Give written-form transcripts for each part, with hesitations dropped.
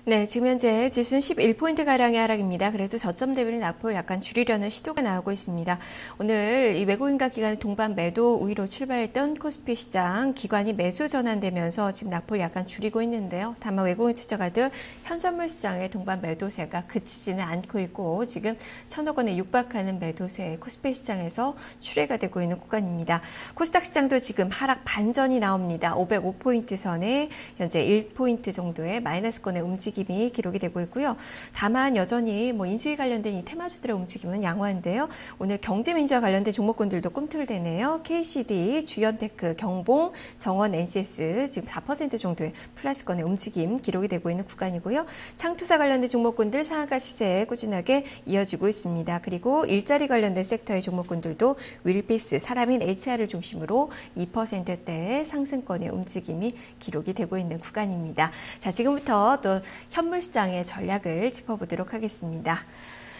네, 지금 현재 지수는 11포인트가량의 하락입니다. 그래도 저점 대비를 낙폭을 약간 줄이려는 시도가 나오고 있습니다. 오늘 이 외국인과 기관의 동반 매도 우위로 출발했던 코스피 시장, 기관이 매수 전환되면서 지금 낙폭을 약간 줄이고 있는데요. 다만 외국인 투자가들 현선물 시장의 동반 매도세가 그치지는 않고 있고 지금 1,000억 원에 육박하는 매도세 코스피 시장에서 출회가 되고 있는 구간입니다. 코스닥 시장도 지금 하락 반전이 나옵니다. 505포인트 선에 현재 1포인트 정도의 마이너스권의 움직임이 기록이 되고 있고요. 다만 여전히 인수위 관련된 이 테마주들의 움직임은 양호한데요. 오늘 경제민주화 관련된 종목군들도 꿈틀대네요. KCD, 주연테크, 경봉, 정원, NCS 지금 4% 정도의 플러스권의 움직임 기록이 되고 있는 구간이고요. 창투사 관련된 종목군들 상한가 시세 꾸준하게 이어지고 있습니다. 그리고 일자리 관련된 섹터의 종목군들도 윌비스, 사람인 HR을 중심으로 2%대의 상승권의 움직임이 기록이 되고 있는 구간입니다. 자, 지금부터 또 현물시장의 전략을 짚어보도록 하겠습니다.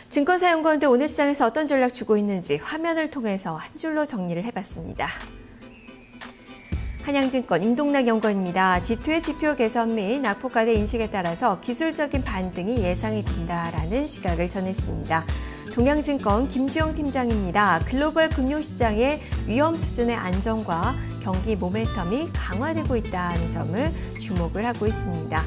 증권사연구원도 오늘 시장에서 어떤 전략 주고 있는지 화면을 통해서 한 줄로 정리를 해봤습니다. 한양증권 임동락 연구원입니다. G2의 지표 개선 및 낙폭과대 인식에 따라서 기술적인 반등이 예상이 된다라는 시각을 전했습니다. 동양증권 김주영 팀장입니다. 글로벌 금융시장의 위험 수준의 안정과 경기 모멘텀이 강화되고 있다는 점을 주목을 하고 있습니다.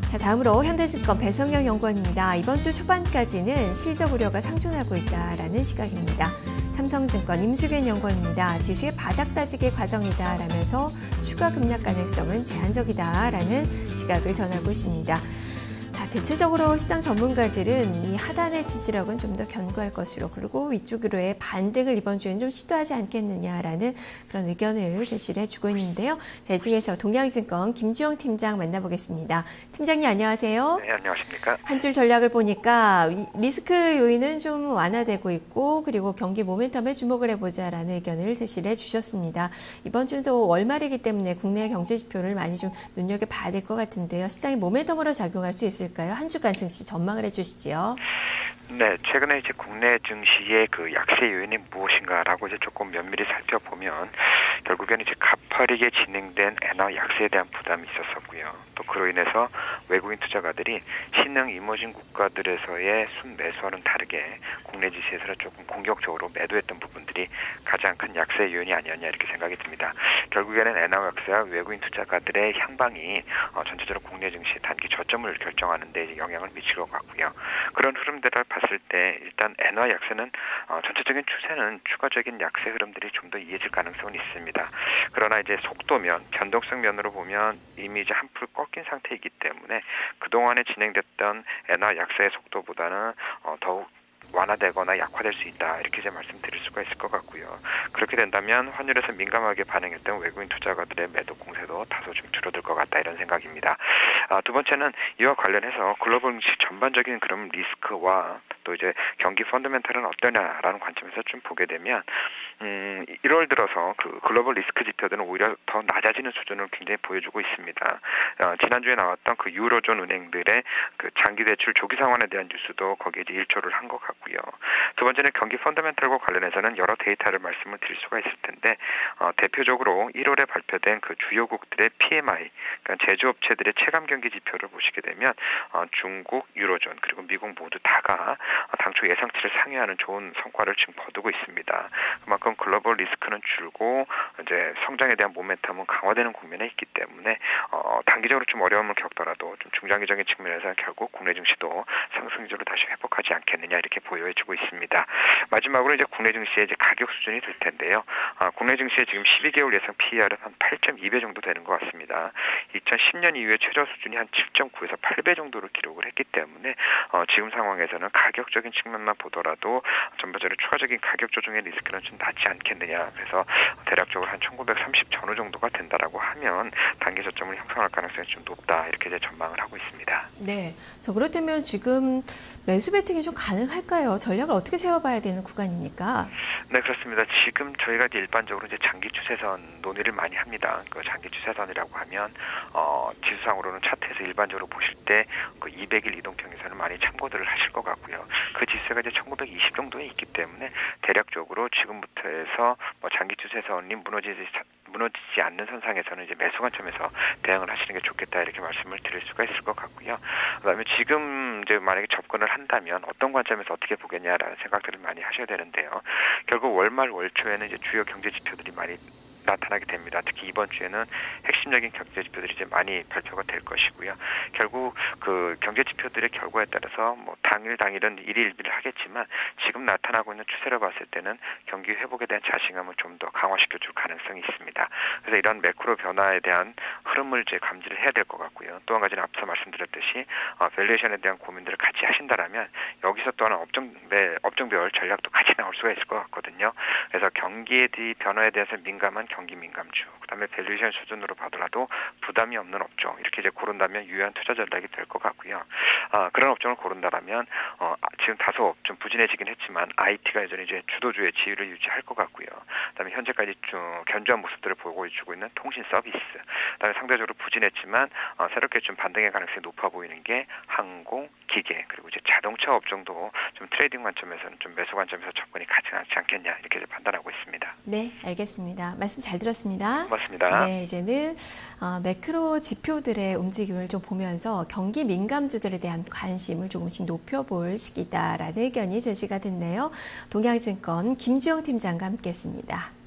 자, 다음으로 현대증권 배성영 연구원입니다. 이번 주 초반까지는 실적 우려가 상존하고 있다라는 시각입니다. 삼성증권 임수균 연구원입니다. 지수의 바닥 다지기 과정이다라면서 추가 급락 가능성은 제한적이다라는 시각을 전하고 있습니다. 대체적으로 시장 전문가들은 이 하단의 지지력은 좀 더 견고할 것으로 그리고 위쪽으로의 반등을 이번 주엔 좀 시도하지 않겠느냐라는 그런 의견을 제시를 해주고 있는데요. 자, 이 중에서 동양증권 김주영 팀장 만나보겠습니다. 팀장님 안녕하세요. 네, 안녕하십니까. 한 줄 전략을 보니까 리스크 요인은 좀 완화되고 있고 그리고 경기 모멘텀에 주목을 해보자라는 의견을 제시를 해주셨습니다. 이번 주도 월말이기 때문에 국내 경제 지표를 많이 좀 눈여겨봐야 될 것 같은데요. 시장이 모멘텀으로 작용할 수 있을까요? 한 주간 증시 전망을 해주시지요. 네, 최근에 이제 국내 증시의 그 약세 요인이 무엇인가라고 이제 조금 면밀히 살펴보면 결국에는 이제 가파르게 진행된 엔화 약세에 대한 부담이 있었었고요. 또 그로 인해서 외국인 투자가들이 신흥 이머징 국가들에서의 순매수와는 다르게 국내 지수에서 조금 공격적으로 매도했던 부분들이 가장 큰 약세 요인이 아니었냐 이렇게 생각이 듭니다. 결국에는 엔화 약세와 외국인 투자가들의 향방이 전체적으로 국내 증시 단기 저점을 결정하는 데 영향을 미칠 것 같고요. 그런 흐름들을 봤을 때 일단 엔화 약세는 전체적인 추세는 추가적인 약세 흐름들이 좀 더 이어질 가능성은 있습니다. 그러나 이제 속도면 변동성 면으로 보면 이미 이제 한풀 꺾인 상태이기 때문에 그동안에 진행됐던 엔화 약세의 속도보다는 더욱 완화되거나 약화될 수 있다 이렇게 이제 말씀드릴 수가 있을 것 같고요. 그렇게 된다면 환율에서 민감하게 반응했던 외국인 투자가들의 매도 공세도 다소 좀 줄어들 것 같다 이런 생각입니다. 두 번째는 이와 관련해서 글로벌 증시 전반적인 그런 리스크와 또 이제 경기 펀더멘털은 어떠냐라는 관점에서 좀 보게 되면 1월 들어서 그 글로벌 리스크 지표들은 오히려 더 낮아지는 수준을 굉장히 보여주고 있습니다. 지난주에 나왔던 그 유로존 은행들의 그 장기 대출 조기 상환에 대한 뉴스도 거기에 이제 일조를 한 것 같고요. 두 번째는 경기 펀더멘털과 관련해서는 여러 데이터를 말씀을 드릴 수가 있을 텐데 대표적으로 1월에 발표된 그 주요국들의 PMI, 그러니까 제조업체들의 체감 경기 지표를 보시게 되면 중국, 유로존 그리고 미국 모두 다가 당초 예상치를 상회하는 좋은 성과를 지금 거두고 있습니다. 그만큼 글로벌 리스크는 줄고 이제 성장에 대한 모멘텀은 강화되는 국면에 있기 때문에 단기적으로 좀 어려움을 겪더라도 좀 중장기적인 측면에서 결국 국내 증시도 상승세로 다시 회복하지 않겠느냐 이렇게 보여지고 있습니다. 마지막으로 이제 국내 증시의 이제 가격 수준이 될 텐데요. 국내 증시의 지금 12개월 예상 PER은 한 8.2배 정도 되는 것 같습니다. 2010년 이후에 최저 수준이 한 7.9에서 8배 정도를 기록을 했기 때문에 지금 상황에서는 가격적인 측면만 보더라도 전반적으로 추가적인 가격 조정의 리스크는 좀 낮지 않겠느냐. 그래서 대략적으로 한 1930 전후 정도가 된다라고 하면 단기 저점을 형성할 가능성이 좀 높다 이렇게 이제 전망을 하고 있습니다. 네, 그렇다면 지금 매수 배팅이 좀 가능할까요? 전략을 어떻게 세워봐야 되는 구간입니까? 네, 그렇습니다. 지금 저희가 이제 일반적으로 이제 장기 추세선 논의를 많이 합니다. 그 장기 추세선이라고 하면 지수상으로는 차트에서 일반적으로 보실 때 그 200일 이동 평균선을 많이 참고들을 하실 것 같고요. 그 지수가 이제 1920 정도에 있기 때문에 대략적으로 지금부터 해서 장기 추세선이 무너지지 않는 선상에서는 이제 매수 관점에서 대응을 하시는 게 좋겠다 이렇게 말씀을 드릴 수가 있을 것 같고요. 그다음에 지금 이제 만약에 접근을 한다면 어떤 관점에서 어떻게 보겠냐라는 생각들을 많이 하셔야 되는데요. 결국 월말 월초에는 이제 주요 경제 지표들이 많이 나타나게 됩니다. 특히 이번 주에는 핵심적인 경제 지표들이 이제 많이 발표가 될 것이고요. 결국 그 경제 지표들의 결과에 따라서 뭐 당일은 일일비를 하겠지만 지금 나타나고 있는 추세를 봤을 때는 경기 회복에 대한 자신감을 좀 더 강화시켜 줄 가능성이 있습니다. 그래서 이런 매크로 변화에 대한 흐름을 이제 감지를 해야 될 것 같고요. 또 한 가지는 앞서 말씀드렸듯이 밸류에이션에 대한 고민들을 같이 하신다라면 여기서 또한 업종별 전략도 같이 나올 수가 있을 것 같거든요. 그래서 경기의 변화에 대해서 민감한 경기 민감주, 그다음에 밸류에이션 수준으로 봐더라도 부담이 없는 업종 이렇게 이제 고른다면 유효한 투자 전략이 될 것 같고요. 그런 업종을 고른다라면 지금 다소 좀 부진해지긴 했지만 IT가 여전히 이제 주도주의 지위를 유지할 것 같고요. 그다음에 현재까지 좀 견조한 모습들을 보여주고 있는 통신 서비스, 그다음에 상대적으로 부진했지만 새롭게 좀 반등의 가능성이 높아 보이는 게 항공, 기계 그리고 이제 자동차 업종도 좀 트레이딩 관점에서는 좀 매수 관점에서 접근이 가능하지 않겠냐 이렇게 이제 판단하고 있습니다. 네, 알겠습니다. 말씀 잘 들었습니다. 고맙습니다. 네, 이제는 매크로 지표들의 움직임을 좀 보면서 경기 민감주들에 대한 관심을 조금씩 높여볼 시기다라는 의견이 제시가 됐네요. 동양증권 김주영 팀장과 함께했습니다.